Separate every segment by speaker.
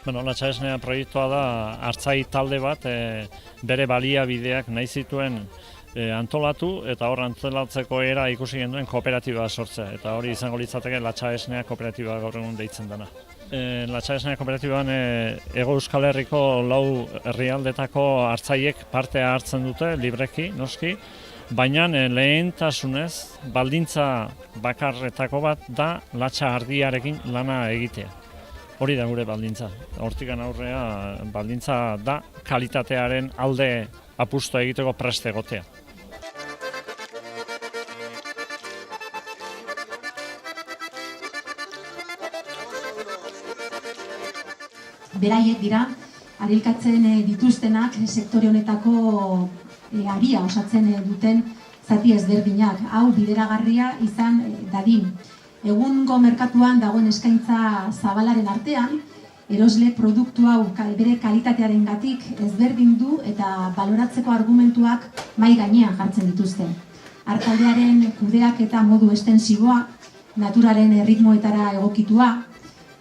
Speaker 1: Latxa esnea proiektua da artzai talde bat bere baliabideak nahi zituen antolatu eta hor antolatzeko era ikusi genuen kooperatiba sortzea eta hori izango litzateke Latxa esnea kooperatiba gaur egun deitzen dena. Latxa esnea kooperatiban Hego Euskal Herriko 4 herrialdetako artzaiek parte hartzen dute libreki, noski, baina lehentasunez baldintza bakarretako bat da latxa ardiarekin lana egitea. Hori da gure baldintza. Hortikan aurrea baldintza da kalitatearen alde apustua egiteko prest egotea.
Speaker 2: Beraiek dira, arilkatzen dituztenak sektore honetako aria osatzen duten zati ezberdinak. Hau bideragarria izan dadin. Egungo merkatuan dagoen eskaintza zabalaren artean, erosle produktu hau bere kalitatearengatik ezberdindu eta baloratzeko argumentuak mahai gainean jartzen dituzte. Artaldearen kudeak eta modu estensiboa, naturaren erritmoetara egokitua,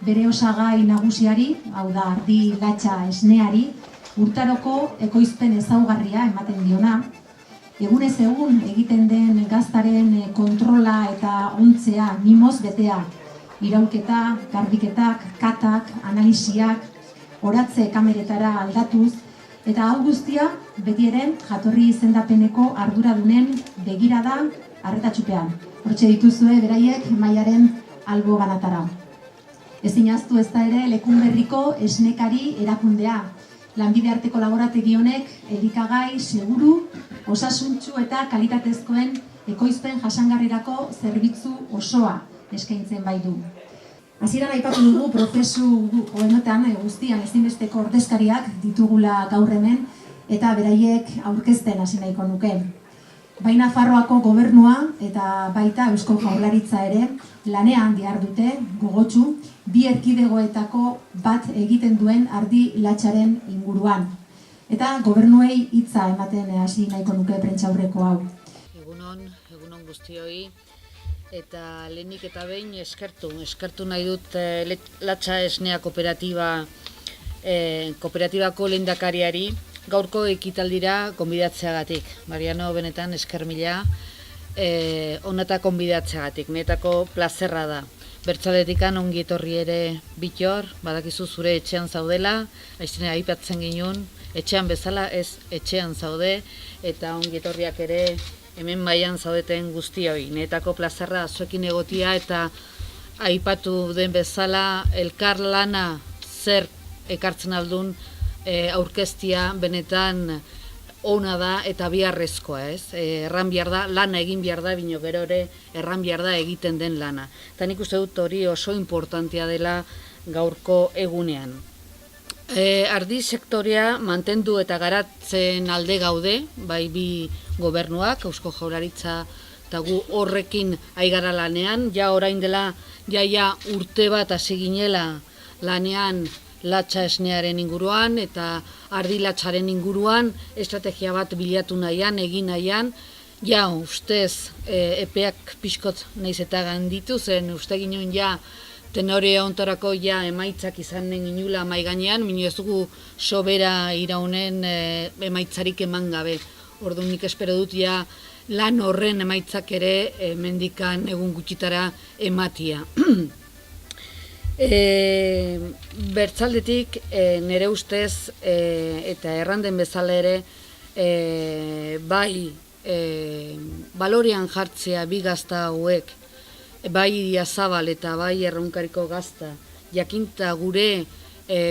Speaker 2: bere osagai nagusiari, hau da ardi latxa esneari, urtaroko ekoizpen ezaugarria ematen diona, egunez egun egiten den gaztaren kontrola eta ontzea mimoz betea, iraulketa, garbiketak, katak, analisiak, oratze kameretara aldatuz, eta hau guztia betieren jatorri izendapeneko arduradunen begirada arretatxupean. Hortxe dituzue beraiek mailaren albo banatara. Ezin ahaztu ez da ere Lekunberriko esnekari erakundea. Lanbide arteko laborategi honek elikagai, seguru, osasuntsu eta kalitatezkoen ekoizpen jasangarrirako zerbitzu osoa eskaintzen baitu. Hasieran aipatu dugu prozesu honetan guztian ezinbesteko ordezkariak ditugula gaur hemen eta beraiek aurkezten hasi nahiko nuke. Bai Nafarroako gobernua eta baita Eusko Jaurlaritza ere lanean dihardute gogotsu bi erkidegoetako bat egiten duen ardi latxaren inguruan. Eta gobernuei hitza ematen hasi nahiko nuke prentsaurreko hau.
Speaker 3: Egunon guztioi. Eta lehenik eta behin eskertu nahi dut Latxa Esnea kooperatibako lehendakariari gaurko ekitaldira gonbidatzeagatik. Mariano, benetan esker mila honeta gonbidatzeagatik, netako plazerra da. Bertzaletikan ongi etorri ere Bittor, badakizu zure etxean zaudela, aiztene aipatzen ginun, etxean bezala ez etxean zaude, eta ongi etorriak ere hemen baian zaudeten guztioi. Netako plazerra zuekin egotia eta aipatu den bezala elkar lana zer ekartzen aldun aurkeztia benetan ona da eta biharrezkoa, ez? Erran behar da, lana egin behar da, bino gero ere erran behar da egiten den lana. Eta nik uste dut hori oso importantea dela gaurko egunean. Ardi sektorea mantendu eta garatzen alde gaude, bai bi gobernuak, Eusko Jaurlaritza eta gu horrekin aigara lanean, ja orain dela jaia urte bat hasi ginela lanean latxa esnearen inguruan eta ardi latxaren inguruan estrategia bat bilatu nahian, egin nahian, ja ustez epeak pixkot nahiz eta ganditu zen, uste ginen ja tenore ontorako ja emaitzak izanen ginula mai gainean, minu ez dugu sobera iraunen emaitzarik eman gabe. Orduan nik espero dut ja lan horren emaitzak ere mendikan egun gutxitara ematia. Bertzaldetik nire ustez eta erranden bezala ere bai balorean jartzea bi gazta hauek, bai Idiazabal eta bai Erronkariko gazta, jakinta gure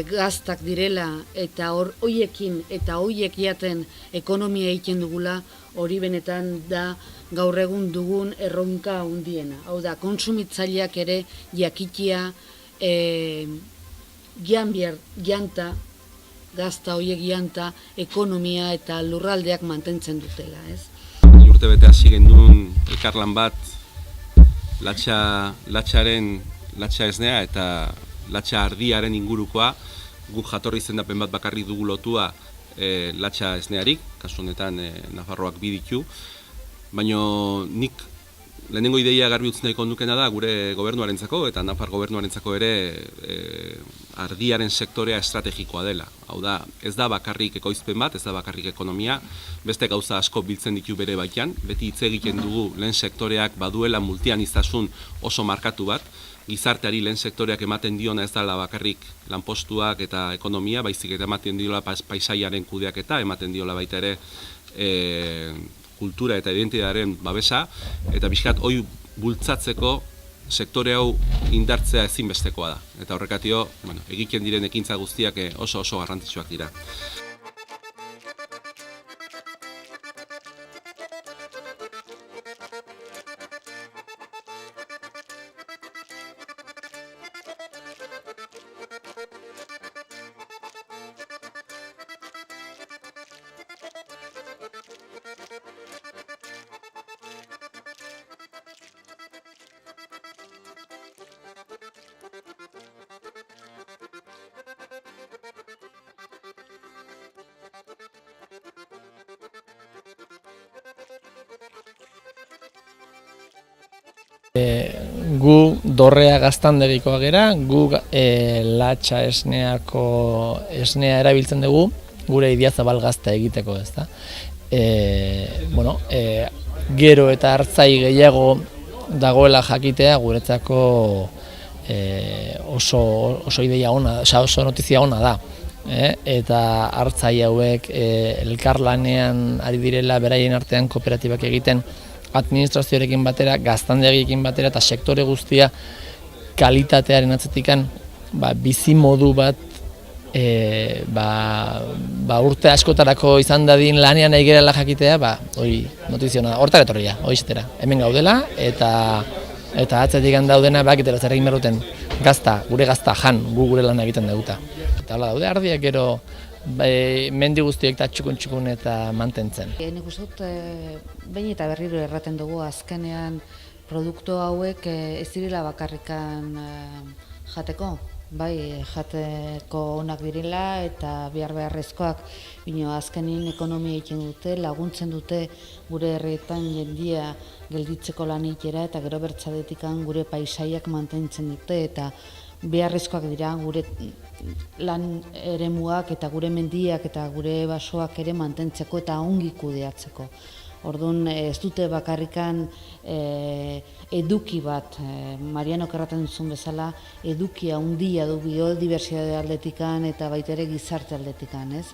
Speaker 3: gaztak direla eta hoiekin eta hoiek jaten ekonomia egiten dugula, hori benetan da gaur egun dugun erronka handiena. Hau da, kontsumitzaileak ere jakitia janta, gazta horiek janta, ekonomia eta lurraldeak mantentzen dutela, ez?
Speaker 4: Urte bete hasi genuen elkarlan bat latxa esnea eta latxa ardiaren ingurukoa, guk jatorri izendapen bat bakarrik dugu lotua latxa esnearik, kasu honetan Nafarroak bi ditu, baina nik lehenengo ideia garbi utzi nahiko nukena da gure gobernuarentzako eta Nafar gobernuarentzako ere ardiaren sektorea estrategikoa dela. Hau da, ez da bakarrik ekoizpen bat, ez da bakarrik ekonomia, beste gauza asko biltzen ditu bere baitan, beti hitz egiten dugu lehen sektoreak baduela multianiztasun oso markatu bat, gizarteari lehen sektoreak ematen diona ez dela bakarrik lanpostuak eta ekonomia, baizik eta ematen diola paisaiaren kudeaketa, ematen diola baita ere kultura eta identitatearen babesa, eta pixkat hori bultzatzeko sektore hau indartzea ezinbestekoa da. Eta horrekatio, egiten diren ekintza guztiak oso garrantzitsuak dira.
Speaker 5: Gu dorrea gaztandegikoa gera, gu latxa esnea erabiltzen dugu, gure Idiazabal gazta egiteko, ezta. Gero eta hartzai gehiago dagoela jakitea guretzako oso ideia ona, oso notizia ona da. Eta hartzai hauek elkarlanean ari direla beraien artean kooperatibak egiten, administrazioarekin batera, gaztandegiekin batera eta sektore guztia kalitatearen atzetikan bizi modu bat urte askotarako izan dadin lanean nahi gerela jakitea, hori notiziona da, hortar etorria, hori zetera. Hemen gaudela eta atzetikan daudena bakitera zer egin berruten gazta, gure gazta jan, gure lan egiten duguta. Eta hola daude ardiak gero mendi guztiek eta txukun eta mantentzen.
Speaker 3: Nik uste dut, behin eta berriro erraten dugu azkenean produktu hauek ez direla bakarrikan jateko. Bai, jateko onak direla eta beharrezkoak, bino azkenin ekonomia egiten dute, laguntzen dute gure herrietan jendia gelditzeko lan egitera eta gero bertzadetikan gure paisaiak mantentzen dute eta beharrezkoak dira gure lan eremuak eta gure mendiak eta gure basoak ere mantentzeko eta ongi kudeatzeko. Orduan ez dute bakarrikan eduki bat, Marianok erraten duzun bezala, edukia handia du biodibertsitate aldetikan eta baita ere gizarte aldetikan, ez?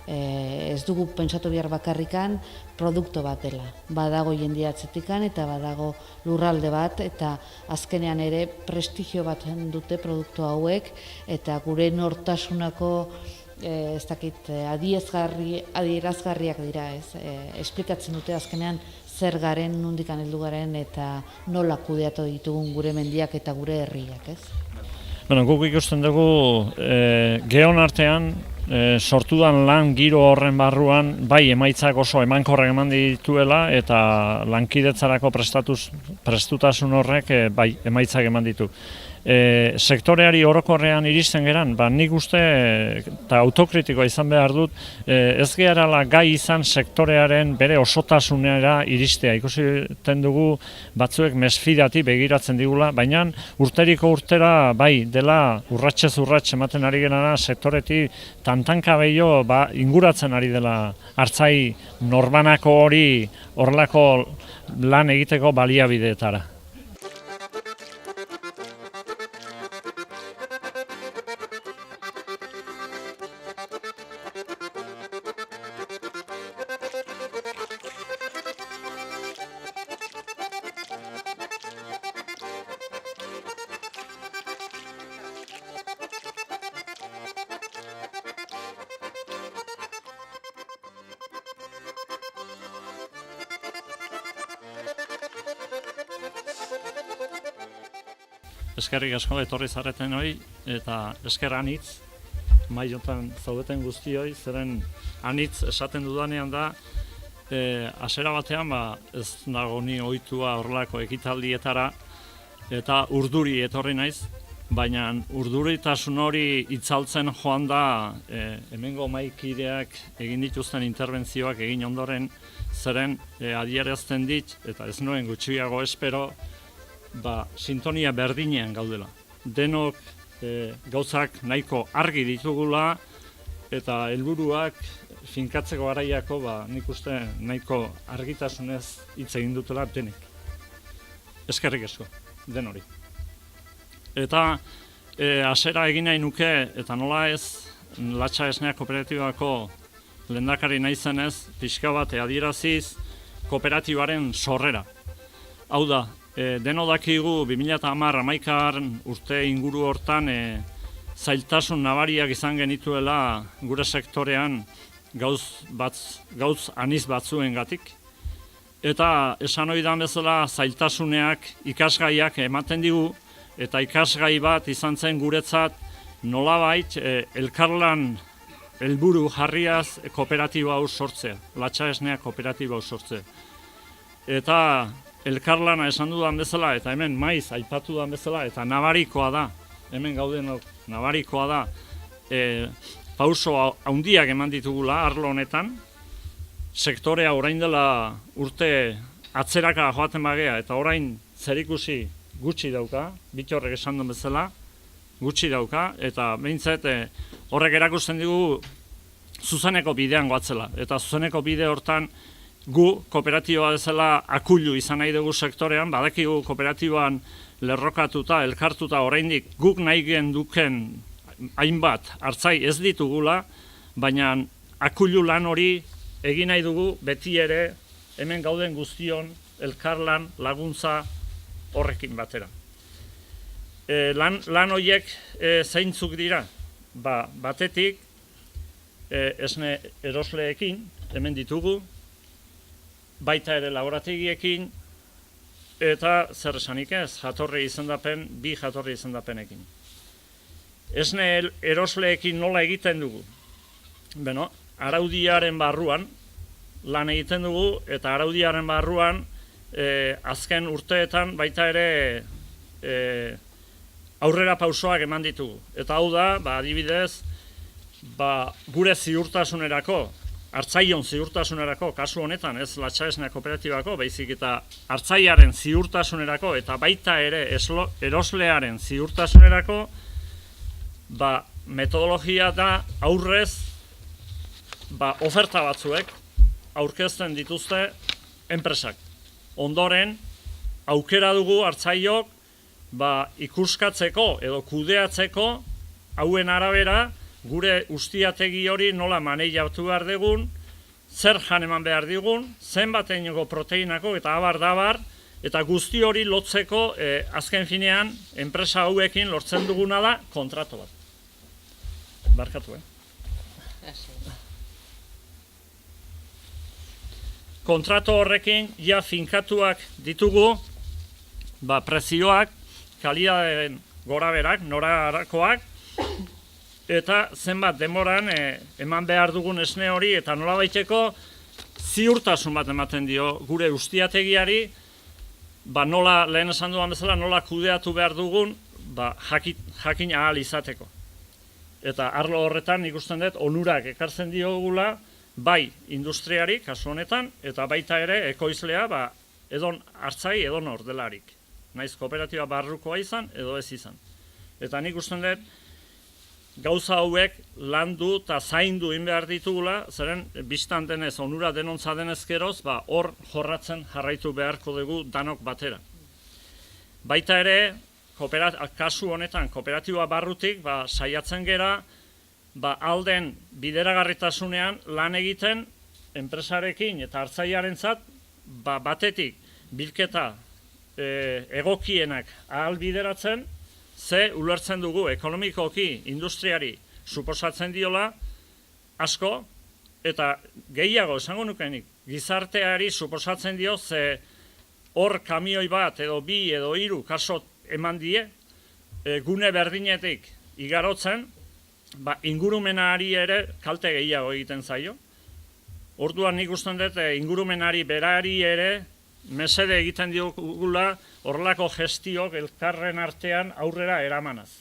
Speaker 3: Ez dugu pentsatu behar bakarrikan produktu bat dela. Badago jendia atzetikan eta badago lurralde bat eta azkenean ere prestigio bat dute produktu hauek eta gure nortasunako adierazgarriak dira, ez? Esplikatzen dute azkenean zer garen, nondikan heldu garen eta nola kudeatu ditugun gure mendiak eta gure herriak, ez?
Speaker 1: Guk ikusten dugu geon artean sortudan lan giro horren barruan bai emaitzak oso emankorrak eman dituela eta lankidetzarako prestutasun horrek bai emaitzak eman ditu. Sektoreari orokorrean iristen geran, nik uste eta autokritikoa izan behar dut, ez geharala gai izan sektorearen bere osotasunera iristea. Ikusiten dugu batzuek mesfidati begiratzen digula, baina urteriko urtera bai dela urratsez urrats ematen ari gerana sektoretik tantanka behio inguratzen ari dela hartzai norbanako hori horrelako lan egiteko baliabideetara. Eskerrik asko etorri zareten hori eta esker anitz, maiotan zaudeten guztioi, zeren anitz esaten dudanean da, hasiera batean ez nago ni ohitua horrelako ekitaldietara eta urduri etorri naiz, baina urduritasun hori itzaltzen joan da hemengo mahaikideak egin dituzten interbentzioak egin ondoren zeren adierazten dit, eta ez nuen gutxiago espero, sintonia berdinean gaudela. Denok gauzak nahiko argi ditugula, eta helburuak finkatzeko garaiako nik uste nahiko argitasunez hitz egin dutela denek. Eskerrik asko, den hori. Eta hasiera egin nahi nuke, eta nola ez, Latxa Esnea Kooperatibako lehendakari naizenez, pixka bat adieraziz kooperatibaren sorrera. Hau da, deno dakigu 2010-11 urte inguru hortan zailtasun nabariak izan genituela gure sektorean gauz aniz batzuengatik. Eta esan ohi dan bezala zailtasuneak ikasgaiak ematen digu, eta ikasgai bat izan zen guretzat nolabait elkarlan helburu jarriaz kooperatiba hau sortzea, Latxa Esnea Kooperatiba hau sortzea. Eta elkarlana esan dudan bezala, eta hemen maiz aipatu dudan bezala, eta nabarikoa da, hemen gaudenok nabarikoa da, pauso handiak eman ditugula arlo honetan, sektorea orain dela urte atzeraka joaten bagea, eta orain zerikusi gutxi dauka, Bittorrek esan duen bezala, gutxi dauka, eta behintzat horrek erakusten digu zuzeneko bidean goatzela. Eta zuzeneko bide hortan gu kooperatiba bezala akulu izan nahi dugu sektorean, badakigu kooperatiban lerrokatuta, elkartuta oraindik guk nahi genduken hainbat hartzai ez ditugula, baina akulu lan hori egin nahi dugu beti ere hemen gauden guztion elkarlan laguntza horrekin batera. Lan horiek zeintzuk dira? Batetik, esne erosleekin, hemen ditugu, baita ere laborategiekin, eta zer esanik ez, bi jatorri izendapenekin. Esne erosleekin nola egiten dugu? Beno, araudiaren barruan lan egiten dugu, eta araudiaren barruan azken urteetan baita ere aurrera pausoak eman ditugu. Eta hau da, adibidez, gure ziurtasunerako, hartzaion ziurtasunerako, kasu honetan, ez Latxa Esnea Kooperatibako, baizik eta hartzaiaren ziurtasunerako, eta baita ere eroslearen ziurtasunerako, metodologia da aurrez, oferta batzuek aurkezten dituzte enpresak. Ondoren, aukera dugu hartzaiok, ikuskatzeko edo kudeatzeko hauen arabera gure ustiategi hori nola maneiatu behar dugun, zer jan eman behar digun, zenbateinoko proteinako eta abar, eta guzti hori lotzeko azken finean enpresa hauekin lortzen duguna da kontratu bat. Barkatu, Kontratu horrekin ja finkatuak ditugu prezioak, kalitateen goraberak, norarakoak, eta zenbat demoran eman behar dugun esne hori, eta nolabaiteko ziurtasun bat ematen dio gure ustiategiari, nola lehen esan duan bezala, nola kudeatu behar dugun, jakin ahal izateko. Eta arlo horretan ikusten dut onurak ekartzen diogula, bai industriari, kasu honetan, eta baita ere ekoizlea, edon hartzai, edon ordelarik. Naiz kooperatiba barrukoa izan, edo ez izan. Eta nik usten dut, gauza hauek landu eta zaindu behar ditugula, zeren biztan denez, onura denontza denezkeroz, hor jorratzen jarraitu beharko dugu danok batera. Baita ere, kasu honetan, kooperatiba barrutik, saiatzen gera, alden bideragarritasunean lan egiten enpresarekin eta hartzaiarentzat, batetik bilketa egokienak ahal bideratzen, ze ulertzen dugu ekonomikoki industriari suposatzen diola asko, eta gehiago esango nukenik gizarteari suposatzen dio, ze hor kamioi bat edo bi edo hiru kaso eman die, gune berdinetik igarotzen, ingurumenari ere kalte gehiago egiten zaio. Orduan nik usten dut ingurumenari berari ere mesede egiten diogula horrelako gestiok elkarren artean aurrera eramanaz.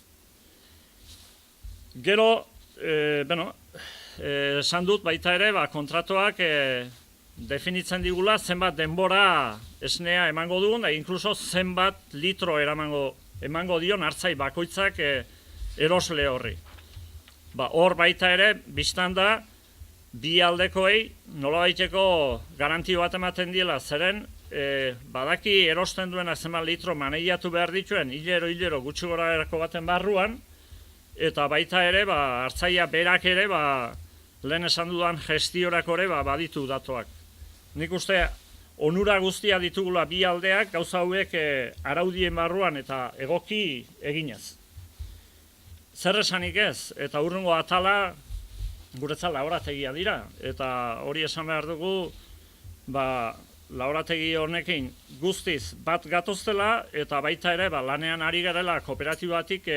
Speaker 1: Gero, esan dut baita ere, kontratuak definitzen digula zenbat denbora esnea emango dugun, da inkluso zenbat litro emango dion hartzai bakoitzak erosle horri. Hor baita ere, biztan da, bi aldekoei nolabaiteko garantio bat ematen diela, zeren badaki erosten duena zenbat litro maneiatu behar dituen, hilero gutxi gora erako baten barruan, eta baita ere, hartzaia berak ere, lehen esan dudan gestiorako ere baditu datuak. Nik uste onura guztia ditugula bi aldeak gauza hauek araudien barruan eta egoki eginez. Zer esanik ez, eta hurrengo atala guretzat laborategia dira, eta hori esan behar dugu, laborategi honekin guztiz bat gatoztela, eta baita ere lanean ari garela kooperatibatik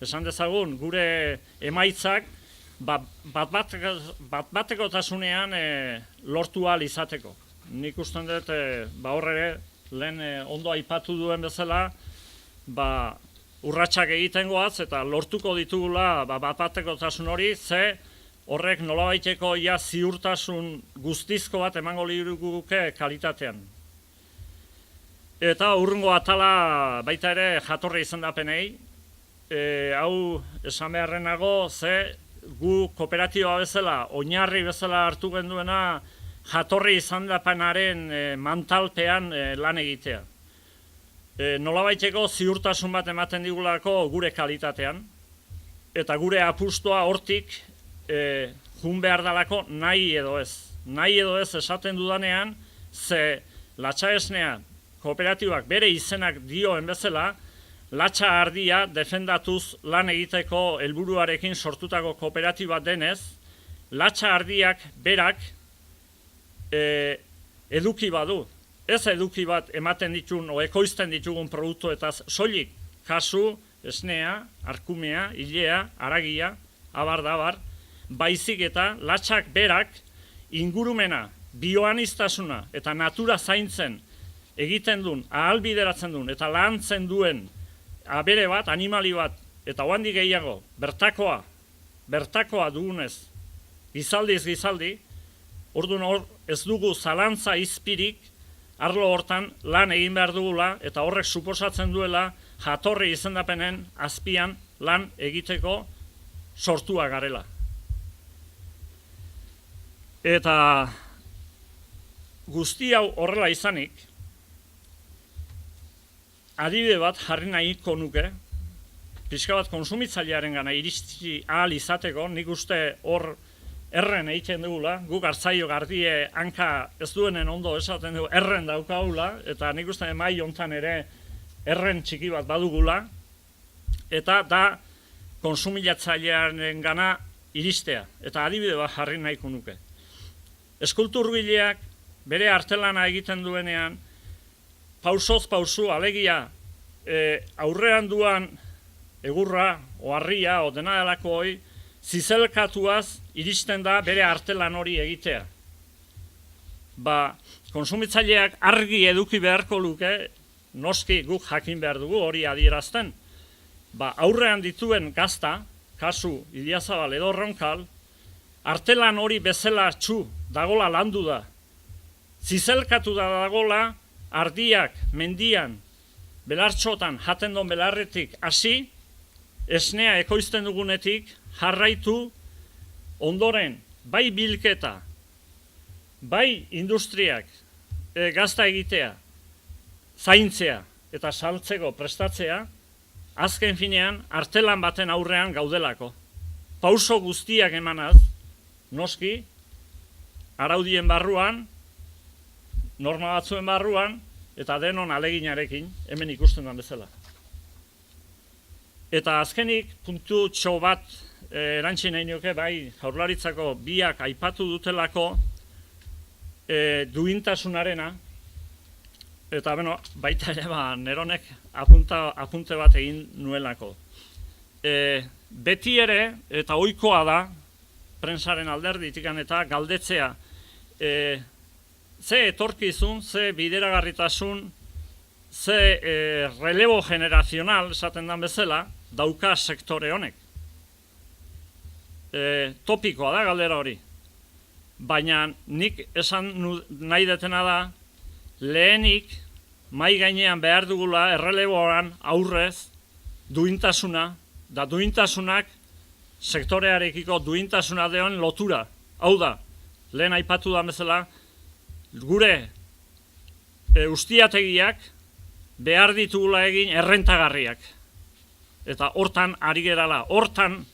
Speaker 1: esan dezagun gure emaitzak bat-batekotasunean lortu ahal izateko. Nik usten dut hor ere lehen ondo aipatu duen bezala urratsak egiten goaz eta lortuko ditugula bat-batekotasun hori, ze horrek nolabaiteko ziurtasun guztizko bat emango liguke kalitatean. Eta hurrengo atala baita ere jatorri izendapenei, hau esan beharrenago, ze gu kooperatiba bezala, oinarri bezala hartu genduena jatorri izendapenaren mantalpean lan egitea. Nolabaiteko ziurtasun bat ematen digulako gure kalitatean, eta gure apustua hortik jun behar dalako nahi edo ez. Nahi edo ez esaten dudanean, ze latxa esnea kooperatibak bere izenak dioen bezala, latxa ardia defendatuz lan egiteko helburuarekin sortutako kooperatiba denez, latxa ardiak berak eduki badu. Ez eduki bat ematen ditun o ekoizten ditugun produktuetaz soilik, kasu, esnea, arkumea, ilea, haragia, abar, baizik eta latxak berak ingurumena, bioaniztasuna eta natura zaintzen egiten duen, ahalbideratzen duen eta lantzen duen abere bat, animali bat, eta oandik gehiago, bertakoa dugunez, gizaldi, orduan hor ez dugu zalantza izpirik, arlo hortan lan egin behar dugula eta horrek suposatzen duela jatorri izendapenen azpian lan egiteko sortua garela. Eta guzti hau horrela izanik, adibide bat jarri nahiko nuke, pixka bat konsumitzailearen gana iritsi ahal izateko, nik uste hor erren egiten dugula, guk hartzaio gardie hanka ez duenen ondo esaten dugu erren daukagula, eta nik uste mai hontan ere erren txiki bat badugula, eta da konsumitzailearen gana iristea, eta adibide bat jarri nahiko nuke. Eskulturgileak bere artelana egiten duenean, pausoz pausu alegia aurrean duan egurra, oharria, o dena delako hoi, zizelkatuaz iristen da bere artelan hori egitea. Konsumitzaileak argi eduki beharko luke, noski guk jakin behar dugu hori adierazten. Aurrean dituen gazta, kasu Idiazabal edo Ronkal, artelan hori bezala txu dagola landu da. Zizelkatu da dagola ardiak mendian, belartxotan jaten don belarretik hasi, esnea ekoizten dugunetik jarraitu ondoren bai bilketa, bai industriak gazta egitea, zaintzea eta saltzeko prestatzea, azken finean artelan baten aurrean gaudelako. Pauso guztiak emanaz, noski, araudien barruan, norma batzuen barruan, eta denon aleginarekin, hemen ikusten den bezala. Eta azkenik, puntu txo bat erantzi nahi nioke, bai, Jaurlaritzako biak aipatu dutelako duintasunarena, eta baita ere neronek apunte bat egin nuelako. Beti ere, eta ohikoa da, prensaren alderditikan eta galdetzea, ze etorkizun, ze bideragarritasun, ze relebo generazional, esaten den bezala, dauka sektore honek. Topikoa da galdera hori. baina nik esan nahi detena da, lehenik mai gainean behar dugula erreleboan aurrez duintasuna, da duintasunak sektorearekiko duintasuna deon lotura. Hau da, lehen aipatu da bezala, gure ustiategiak behar ditugula egin errentagarriak. Eta hortan ari gerala, hortan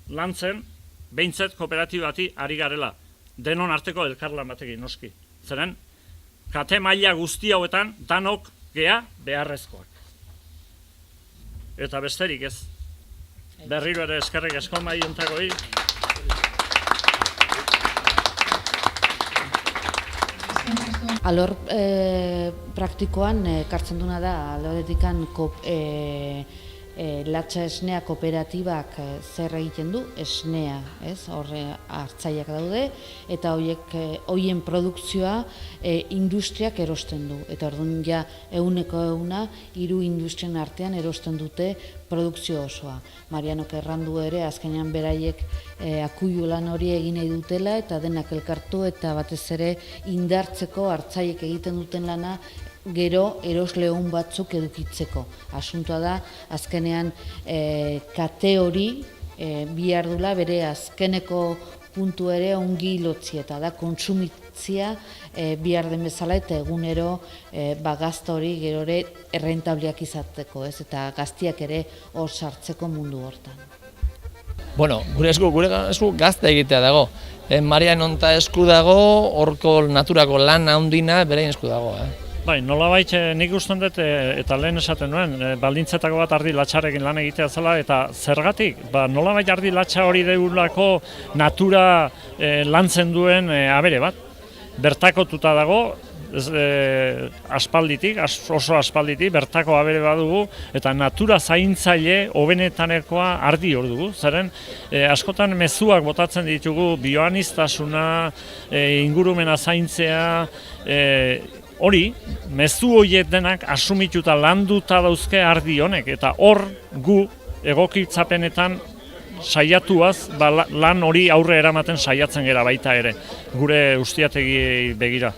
Speaker 1: lantzen, behintzet kooperatibati ari garela. Denon arteko elkarlan batekin, noski. Zeren, kate maila guzti hauetan, danok gea beharrezkoak. Eta besterik ez. Berriro ere eskerrik asko mahai hontakoi.
Speaker 3: Alor praktikoan ekartzen duna da, aloretikan latxa esnea kooperatibak zer egiten du, esnea, horre hartzaileak daude, eta hoien produkzioa industriak erosten du. Eta orduan ja 100% hiru industrien artean erosten dute produkzio osoa. Marianok errandu ere, azkenean beraiek akuilu lan hori egin nahi dutela, eta denak elkartu eta batez ere indartzeko hartzaileek egiten duten lana gero erosleun batzuk edukitzeko. Asuntoa da, azkenean kate hori bihar dula bere azkeneko puntu ere ongi lotzia, eta da kontsumitzia bihar den bezala eta egunero gazta hori gero ere errentabliak izateko, eta gaztiak ere hor sartzeko mundu hortan.
Speaker 5: Bueno, gure esku gazte egitea dago. Marian onta esku dago, horko naturako lan handina berein esku dago.
Speaker 1: Bai, nolabait nik usten dut eta lehen esaten nuen, baldintzetako bat ardi latxarekin lan egitea zela, eta zergatik, nolabait ardi latxa hori deulako natura lantzen duen abere bat. Bertakotuta dago, aspalditik, oso aspalditik, bertako abere badugu, eta natura zaintzaile hobenetanekoa ardi hor dugu. Zeren, askotan mezuak botatzen ditugu, bioaniztasuna, ingurumena zaintzea, hori, mezu horiek denak asumituta landuta dauzke ardi honek, eta hor gu egokitzapenetan saiatuaz lan hori aurre eramaten saiatzen gera baita ere, gure ustiategiei begira.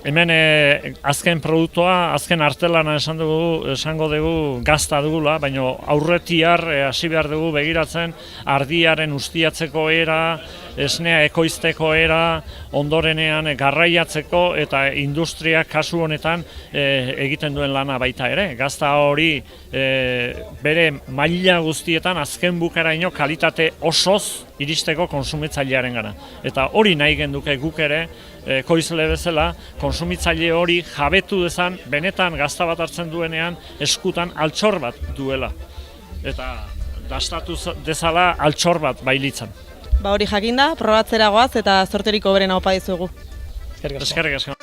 Speaker 1: Hemen azken produktua, azken artelana esango dugu gazta dugula, baina aurretiar hasi behar dugu begiratzen ardiaren ustiatzeko era, esnea ekoizteko era, ondorenean garraiatzeko eta industriak kasu honetan egiten duen lana baita ere. Gazta hori bere maila guztietan azken bukaraino kalitate osoz iristeko konsumitzailearen gara. Eta hori nahi genduke guk ere, ekoizle bezala, konsumitzaile hori jabetu dezan, benetan gazta bat hartzen duenean eskutan altxor bat duela. Eta dastatu dezala altxor bat bailitzan.
Speaker 6: Hori jakinda, probatzera goaz eta zorterik hoberena opa dizugu.
Speaker 1: Eskerrik asko.